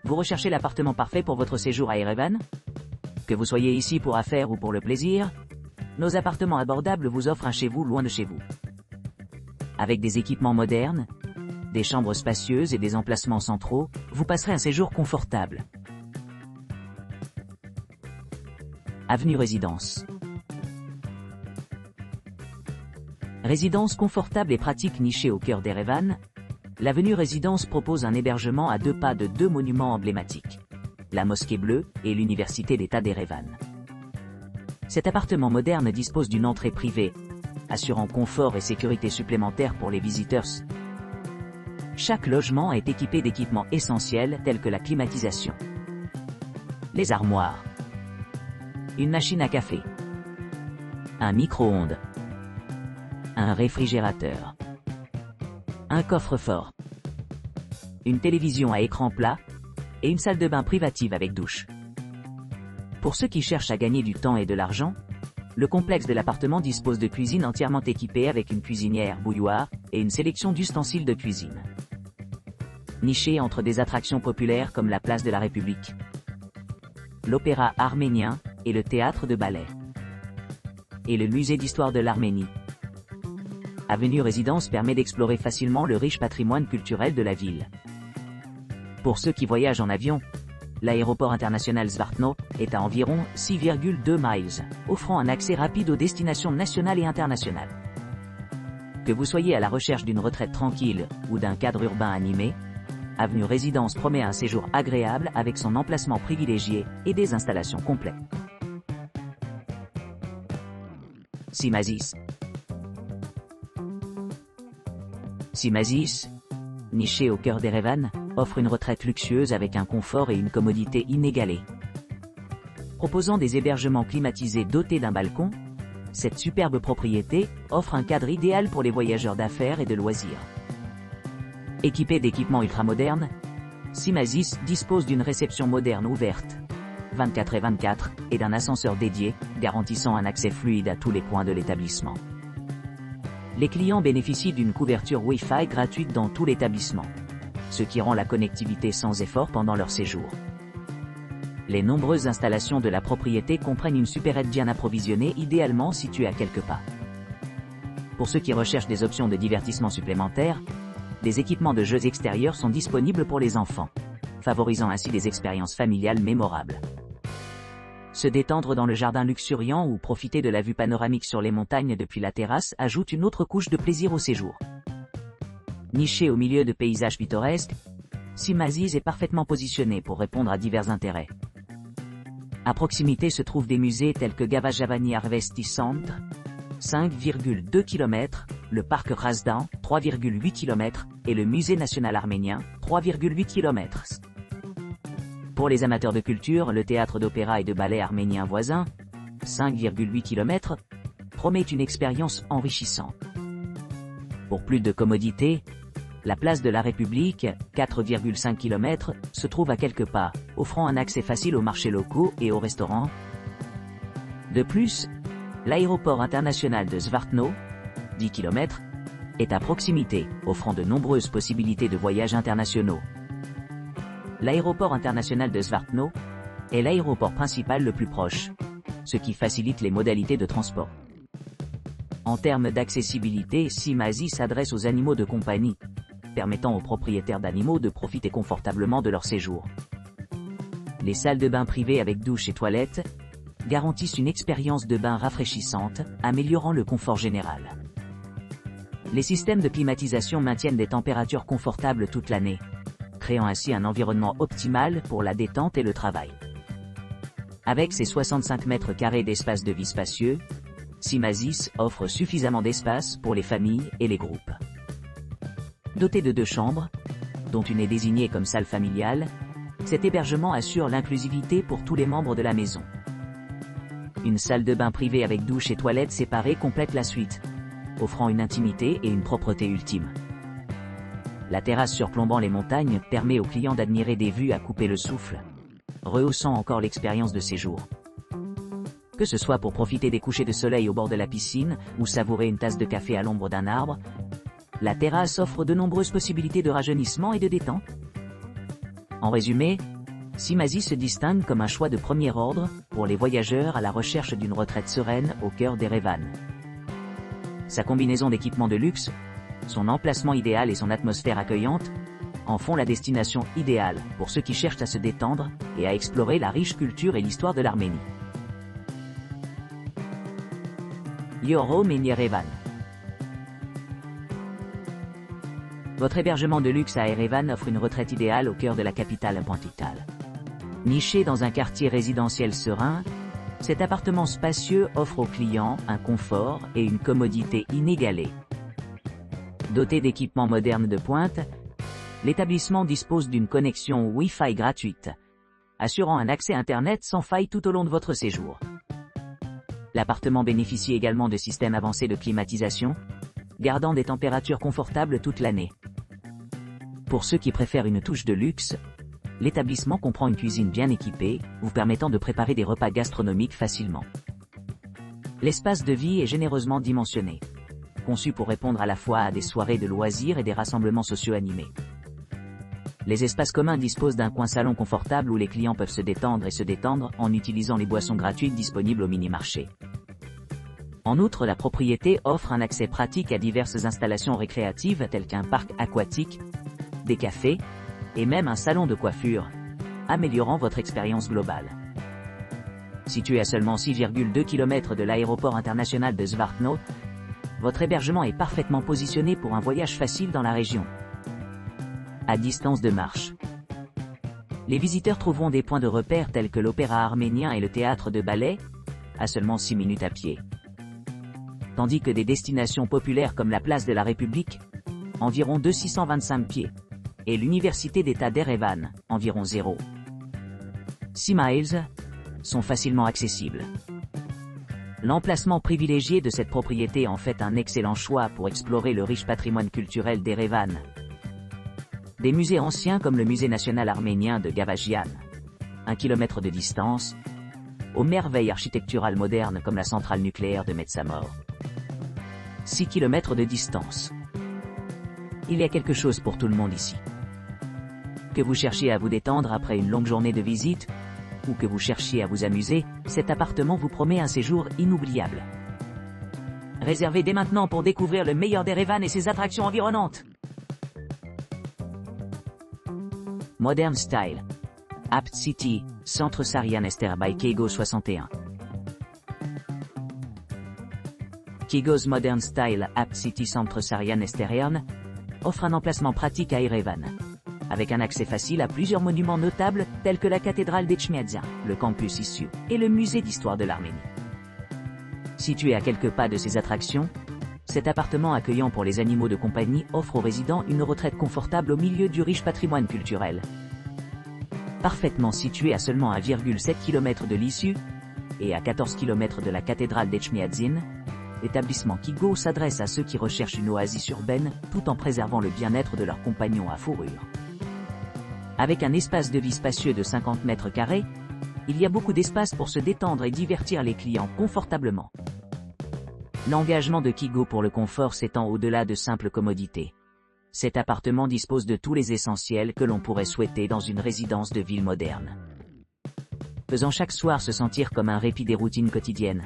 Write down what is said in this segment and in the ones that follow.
Vous recherchez l'appartement parfait pour votre séjour à Erevan? Que vous soyez ici pour affaires ou pour le plaisir, nos appartements abordables vous offrent un chez vous loin de chez vous. Avec des équipements modernes, des chambres spacieuses et des emplacements centraux, vous passerez un séjour confortable. Avenue Résidence. Résidence confortable et pratique nichée au cœur d'Erevan, l'avenue Résidence propose un hébergement à 2 pas de 2 monuments emblématiques, la Mosquée Bleue et l'Université d'État d'Erevan. Cet appartement moderne dispose d'une entrée privée, assurant confort et sécurité supplémentaires pour les visiteurs. Chaque logement est équipé d'équipements essentiels tels que la climatisation, les armoires, une machine à café, un micro-ondes, un réfrigérateur, un coffre-fort, une télévision à écran plat et une salle de bain privative avec douche. Pour ceux qui cherchent à gagner du temps et de l'argent, le complexe de l'appartement dispose de cuisines entièrement équipées avec une cuisinière bouilloire et une sélection d'ustensiles de cuisine. Niché entre des attractions populaires comme la place de la République, l'Opéra arménien et le théâtre de ballet, et le musée d'histoire de l'Arménie. Avenue Résidence permet d'explorer facilement le riche patrimoine culturel de la ville. Pour ceux qui voyagent en avion, l'aéroport international Zvartno est à environ 6,2 miles, offrant un accès rapide aux destinations nationales et internationales. Que vous soyez à la recherche d'une retraite tranquille ou d'un cadre urbain animé, Avenue Résidence promet un séjour agréable avec son emplacement privilégié et des installations complètes. Simazis. Simazis, niché au cœur d'Erevan, offre une retraite luxueuse avec un confort et une commodité inégalés. Proposant des hébergements climatisés dotés d'un balcon, cette superbe propriété offre un cadre idéal pour les voyageurs d'affaires et de loisirs. Équipé d'équipements ultramodernes, Simazis dispose d'une réception moderne ouverte, 24/24, et d'un ascenseur dédié, garantissant un accès fluide à tous les coins de l'établissement. Les clients bénéficient d'une couverture Wi-Fi gratuite dans tout l'établissement, ce qui rend la connectivité sans effort pendant leur séjour. Les nombreuses installations de la propriété comprennent une supérette bien approvisionnée idéalement située à quelques pas. Pour ceux qui recherchent des options de divertissement supplémentaires, des équipements de jeux extérieurs sont disponibles pour les enfants, favorisant ainsi des expériences familiales mémorables. Se détendre dans le jardin luxuriant ou profiter de la vue panoramique sur les montagnes depuis la terrasse ajoute une autre couche de plaisir au séjour. Niché au milieu de paysages pittoresques, Simazis est parfaitement positionné pour répondre à divers intérêts. À proximité se trouvent des musées tels que Gavajavani Arvesti Centre, 5,2 km, le parc Razdan, 3,8 km, et le musée national arménien, 3,8 km. Pour les amateurs de culture, le théâtre d'opéra et de ballet arménien voisin, 5,8 km, promet une expérience enrichissante. Pour plus de commodité, la place de la République, 4,5 km, se trouve à quelques pas, offrant un accès facile aux marchés locaux et aux restaurants. De plus, l'aéroport international de Zvartno, 10 km, est à proximité, offrant de nombreuses possibilités de voyages internationaux. L'aéroport international de Zvartno est l'aéroport principal le plus proche, ce qui facilite les modalités de transport. En termes d'accessibilité, Simazis s'adresse aux animaux de compagnie, permettant aux propriétaires d'animaux de profiter confortablement de leur séjour. Les salles de bain privées avec douche et toilettes garantissent une expérience de bain rafraîchissante, améliorant le confort général. Les systèmes de climatisation maintiennent des températures confortables toute l'année, créant ainsi un environnement optimal pour la détente et le travail. Avec ses 65 mètres carrés d'espace de vie spacieux, Simazis offre suffisamment d'espace pour les familles et les groupes. Doté de 2 chambres, dont une est désignée comme salle familiale, cet hébergement assure l'inclusivité pour tous les membres de la maison. Une salle de bain privée avec douche et toilettes séparées complète la suite, offrant une intimité et une propreté ultime. La terrasse surplombant les montagnes permet aux clients d'admirer des vues à couper le souffle, rehaussant encore l'expérience de séjour. Que ce soit pour profiter des couchers de soleil au bord de la piscine ou savourer une tasse de café à l'ombre d'un arbre, la terrasse offre de nombreuses possibilités de rajeunissement et de détente. En résumé, Simazi se distingue comme un choix de premier ordre pour les voyageurs à la recherche d'une retraite sereine au cœur d'Erevan. Sa combinaison d'équipements de luxe, son emplacement idéal et son atmosphère accueillante en font la destination idéale pour ceux qui cherchent à se détendre et à explorer la riche culture et l'histoire de l'Arménie. Your Home in Yerevan. Votre hébergement de luxe à Erevan offre une retraite idéale au cœur de la capitale ponticale. Niché dans un quartier résidentiel serein, cet appartement spacieux offre aux clients un confort et une commodité inégalés. Doté d'équipements modernes de pointe, l'établissement dispose d'une connexion Wi-Fi gratuite, assurant un accès Internet sans faille tout au long de votre séjour. L'appartement bénéficie également de systèmes avancés de climatisation, gardant des températures confortables toute l'année. Pour ceux qui préfèrent une touche de luxe, l'établissement comprend une cuisine bien équipée, vous permettant de préparer des repas gastronomiques facilement. L'espace de vie est généreusement dimensionné, conçu pour répondre à la fois à des soirées de loisirs et des rassemblements sociaux animés. Les espaces communs disposent d'un coin salon confortable où les clients peuvent se détendre et se détendre en utilisant les boissons gratuites disponibles au mini-marché. En outre, la propriété offre un accès pratique à diverses installations récréatives telles qu'un parc aquatique, des cafés, et même un salon de coiffure, améliorant votre expérience globale. Situé à seulement 6,2 km de l'aéroport international de Zvartnots, votre hébergement est parfaitement positionné pour un voyage facile dans la région. À distance de marche. Les visiteurs trouveront des points de repère tels que l'opéra arménien et le théâtre de ballet, à seulement 6 minutes à pied. Tandis que des destinations populaires comme la place de la République, environ 625 pieds, et l'université d'État d'Erevan, environ 0,6 miles, sont facilement accessibles. L'emplacement privilégié de cette propriété en fait un excellent choix pour explorer le riche patrimoine culturel d'Erevan. Des musées anciens comme le musée national arménien de Gavagian, 1 km de distance, aux merveilles architecturales modernes comme la centrale nucléaire de Metsamor, 6 km de distance. Il y a quelque chose pour tout le monde ici. Que vous cherchiez à vous détendre après une longue journée de visite, ou que vous cherchiez à vous amuser, cet appartement vous promet un séjour inoubliable. Réservez dès maintenant pour découvrir le meilleur d'Erevan et ses attractions environnantes. Modern Style. Apt City, Centre Sarian Ester by Kego 61. Kego's Modern Style Apt City Centre Sarian Esterian offre un emplacement pratique à Erevan, avec un accès facile à plusieurs monuments notables tels que la cathédrale d'Echmiadzin, le campus Issue et le musée d'histoire de l'Arménie. Situé à quelques pas de ces attractions, cet appartement accueillant pour les animaux de compagnie offre aux résidents une retraite confortable au milieu du riche patrimoine culturel. Parfaitement situé à seulement 1,7 km de l'Issue et à 14 km de la cathédrale d'Echmiadzin, l'établissement Kego s'adresse à ceux qui recherchent une oasis urbaine tout en préservant le bien-être de leurs compagnons à fourrure. Avec un espace de vie spacieux de 50 mètres carrés, il y a beaucoup d'espace pour se détendre et divertir les clients confortablement. L'engagement de Kego pour le confort s'étend au-delà de simples commodités. Cet appartement dispose de tous les essentiels que l'on pourrait souhaiter dans une résidence de ville moderne, faisant chaque soir se sentir comme un répit des routines quotidiennes.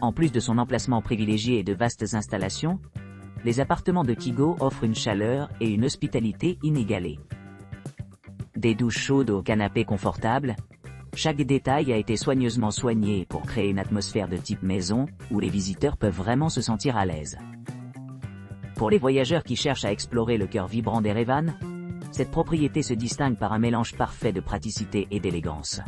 En plus de son emplacement privilégié et de vastes installations, les appartements de Kego offrent une chaleur et une hospitalité inégalées. Des douches chaudes aux canapés confortables, chaque détail a été soigneusement soigné pour créer une atmosphère de type maison, où les visiteurs peuvent vraiment se sentir à l'aise. Pour les voyageurs qui cherchent à explorer le cœur vibrant d'Erevan, cette propriété se distingue par un mélange parfait de praticité et d'élégance.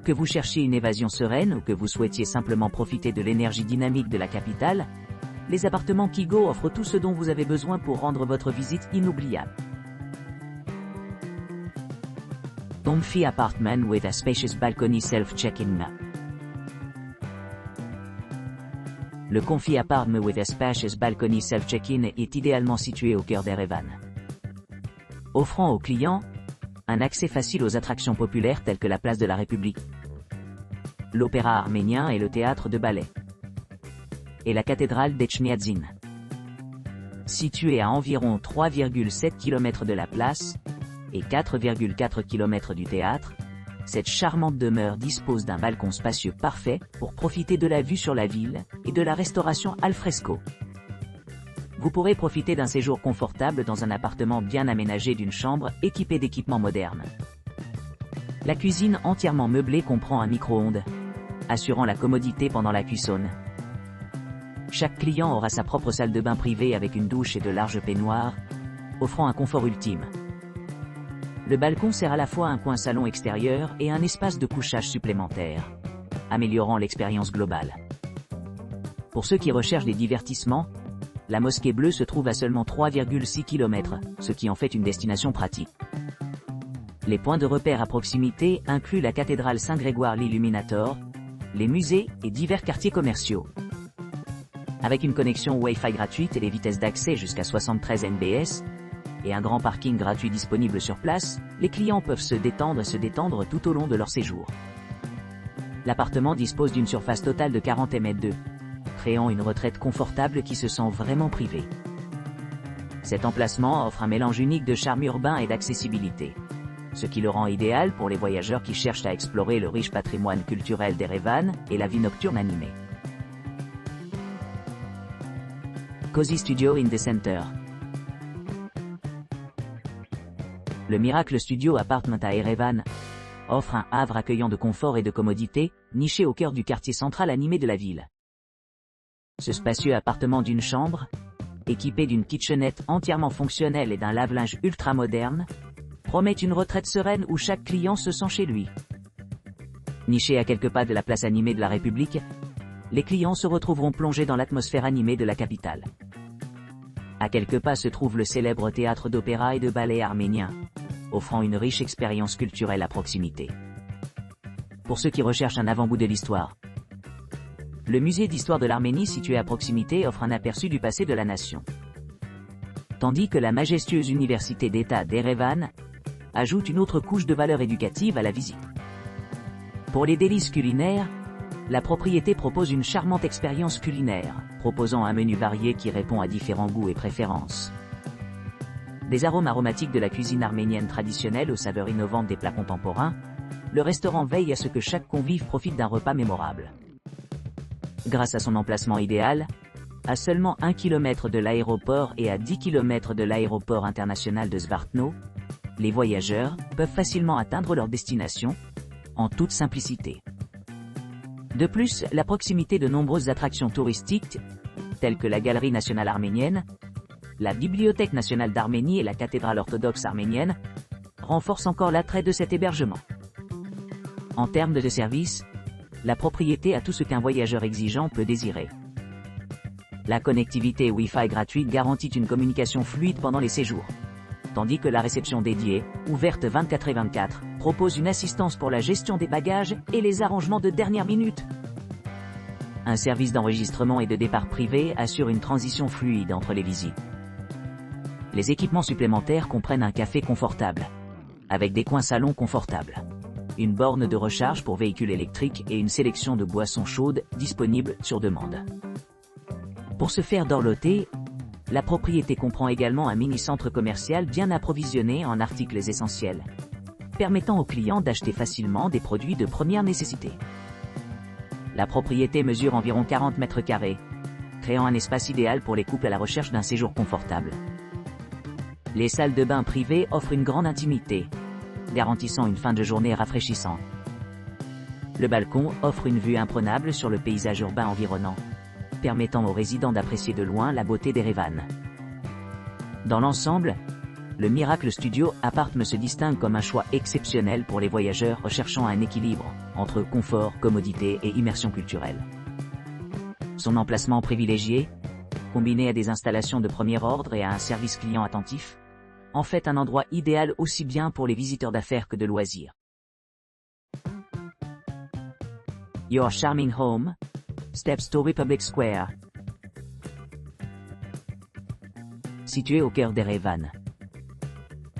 Que vous cherchiez une évasion sereine ou que vous souhaitiez simplement profiter de l'énergie dynamique de la capitale, les appartements Kego offrent tout ce dont vous avez besoin pour rendre votre visite inoubliable. Comfy apartment with a spacious balcony self-check-in. Le Comfy apartment with a spacious balcony self-check-in est idéalement situé au cœur d'Erevan, offrant aux clients un accès facile aux attractions populaires telles que la place de la République, l'opéra arménien et le théâtre de ballet, et la cathédrale d'Echmiadzin. Située à environ 3,7 km de la place, et 4,4 km du théâtre, cette charmante demeure dispose d'un balcon spacieux parfait pour profiter de la vue sur la ville et de la restauration al fresco. Vous pourrez profiter d'un séjour confortable dans un appartement bien aménagé d'une chambre équipée d'équipements modernes. La cuisine entièrement meublée comprend un micro-ondes, assurant la commodité pendant la cuisson. Chaque client aura sa propre salle de bain privée avec une douche et de larges peignoirs, offrant un confort ultime. Le balcon sert à la fois un coin salon extérieur et un espace de couchage supplémentaire, améliorant l'expérience globale. Pour ceux qui recherchent des divertissements, la Mosquée Bleue se trouve à seulement 3,6 km, ce qui en fait une destination pratique. Les points de repère à proximité incluent la cathédrale Saint-Grégoire l'Illuminator, les musées et divers quartiers commerciaux. Avec une connexion Wi-Fi gratuite et des vitesses d'accès jusqu'à 73 Mbps, et un grand parking gratuit disponible sur place, les clients peuvent se détendre tout au long de leur séjour. L'appartement dispose d'une surface totale de 40 m², créant une retraite confortable qui se sent vraiment privée. Cet emplacement offre un mélange unique de charme urbain et d'accessibilité, ce qui le rend idéal pour les voyageurs qui cherchent à explorer le riche patrimoine culturel d'Erevan et la vie nocturne animée. Cozy Studio in the Center. Le Miracle Studio Apartment à Erevan offre un havre accueillant de confort et de commodité, niché au cœur du quartier central animé de la ville. Ce spacieux appartement d'une chambre, équipé d'une kitchenette entièrement fonctionnelle et d'un lave-linge ultra moderne, promet une retraite sereine où chaque client se sent chez lui. Niché à quelques pas de la place animée de la République, les clients se retrouveront plongés dans l'atmosphère animée de la capitale. À quelques pas se trouve le célèbre théâtre d'opéra et de ballet arménien, offrant une riche expérience culturelle à proximité. Pour ceux qui recherchent un avant-goût de l'histoire, le musée d'histoire de l'Arménie situé à proximité offre un aperçu du passé de la nation. Tandis que la majestueuse université d'État d'Erevan ajoute une autre couche de valeur éducative à la visite. Pour les délices culinaires, la propriété propose une charmante expérience culinaire, proposant un menu varié qui répond à différents goûts et préférences. Des arômes aromatiques de la cuisine arménienne traditionnelle aux saveurs innovantes des plats contemporains, le restaurant veille à ce que chaque convive profite d'un repas mémorable. Grâce à son emplacement idéal, à seulement 1 km de l'aéroport et à 10 km de l'aéroport international de Zvartno, les voyageurs peuvent facilement atteindre leur destination, en toute simplicité. De plus, la proximité de nombreuses attractions touristiques, telles que la Galerie nationale arménienne, la Bibliothèque nationale d'Arménie et la cathédrale orthodoxe arménienne, renforce encore l'attrait de cet hébergement. En termes de services, la propriété a tout ce qu'un voyageur exigeant peut désirer. La connectivité Wi-Fi gratuite garantit une communication fluide pendant les séjours, tandis que la réception dédiée, ouverte 24/24, propose une assistance pour la gestion des bagages et les arrangements de dernière minute. Un service d'enregistrement et de départ privé assure une transition fluide entre les visites. Les équipements supplémentaires comprennent un café confortable, avec des coins salons confortables, une borne de recharge pour véhicules électriques et une sélection de boissons chaudes disponibles sur demande. Pour se faire dorloter, la propriété comprend également un mini-centre commercial bien approvisionné en articles essentiels, permettant aux clients d'acheter facilement des produits de première nécessité. La propriété mesure environ 40 m², créant un espace idéal pour les couples à la recherche d'un séjour confortable. Les salles de bain privées offrent une grande intimité, garantissant une fin de journée rafraîchissante. Le balcon offre une vue imprenable sur le paysage urbain environnant, permettant aux résidents d'apprécier de loin la beauté d'Erevan. Dans l'ensemble, le Miracle Studio Apartment se distingue comme un choix exceptionnel pour les voyageurs recherchant un équilibre entre confort, commodité et immersion culturelle. Son emplacement privilégié, combiné à des installations de premier ordre et à un service client attentif, en fait un endroit idéal aussi bien pour les visiteurs d'affaires que de loisirs. Your charming home, steps to Republic Square. Situé au cœur d'Erevan.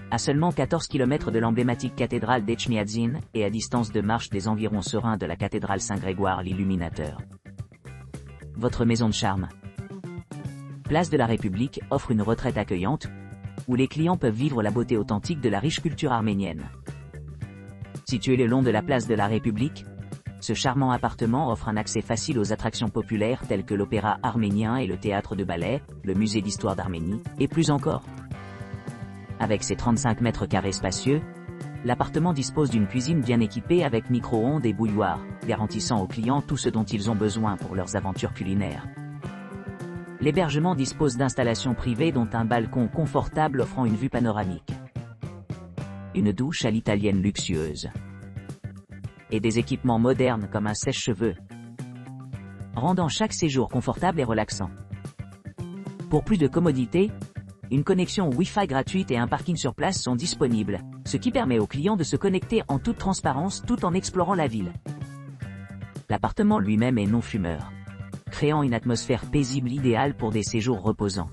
À seulement 14 km de l'emblématique cathédrale d'Echmiadzin et à distance de marche des environs sereins de la cathédrale Saint-Grégoire l'Illuminateur. Votre maison de charme, place de la République, offre une retraite accueillante, où les clients peuvent vivre la beauté authentique de la riche culture arménienne. Situé le long de la place de la République, ce charmant appartement offre un accès facile aux attractions populaires telles que l'opéra arménien et le théâtre de ballet, le musée d'histoire d'Arménie, et plus encore. Avec ses 35 mètres carrés spacieux, l'appartement dispose d'une cuisine bien équipée avec micro-ondes et bouilloire, garantissant aux clients tout ce dont ils ont besoin pour leurs aventures culinaires. L'hébergement dispose d'installations privées dont un balcon confortable offrant une vue panoramique. Une douche à l'italienne luxueuse. Et des équipements modernes comme un sèche-cheveux, rendant chaque séjour confortable et relaxant. Pour plus de commodité, une connexion Wi-Fi gratuite et un parking sur place sont disponibles, ce qui permet aux clients de se connecter en toute transparence tout en explorant la ville. L'appartement lui-même est non-fumeur, créant une atmosphère paisible idéale pour des séjours reposants.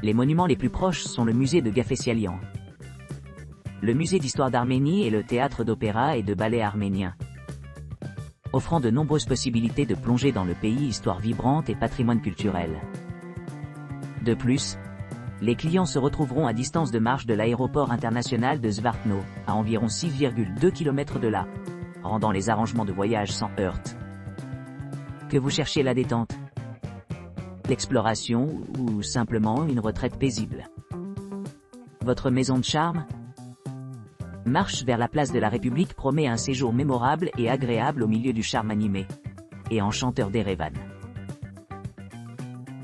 Les monuments les plus proches sont le musée de Gafessialian, le musée d'histoire d'Arménie et le théâtre d'opéra et de ballet arménien, offrant de nombreuses possibilités de plonger dans le pays, histoire vibrante et patrimoine culturel. De plus, les clients se retrouveront à distance de marche de l'aéroport international de Zvartno, à environ 6,2 km de là, rendant les arrangements de voyage sans heurts. Que vous cherchiez la détente, l'exploration ou simplement une retraite paisible, votre maison de charme marche vers la place de la République promet un séjour mémorable et agréable au milieu du charme animé et enchanteur d'Erevan.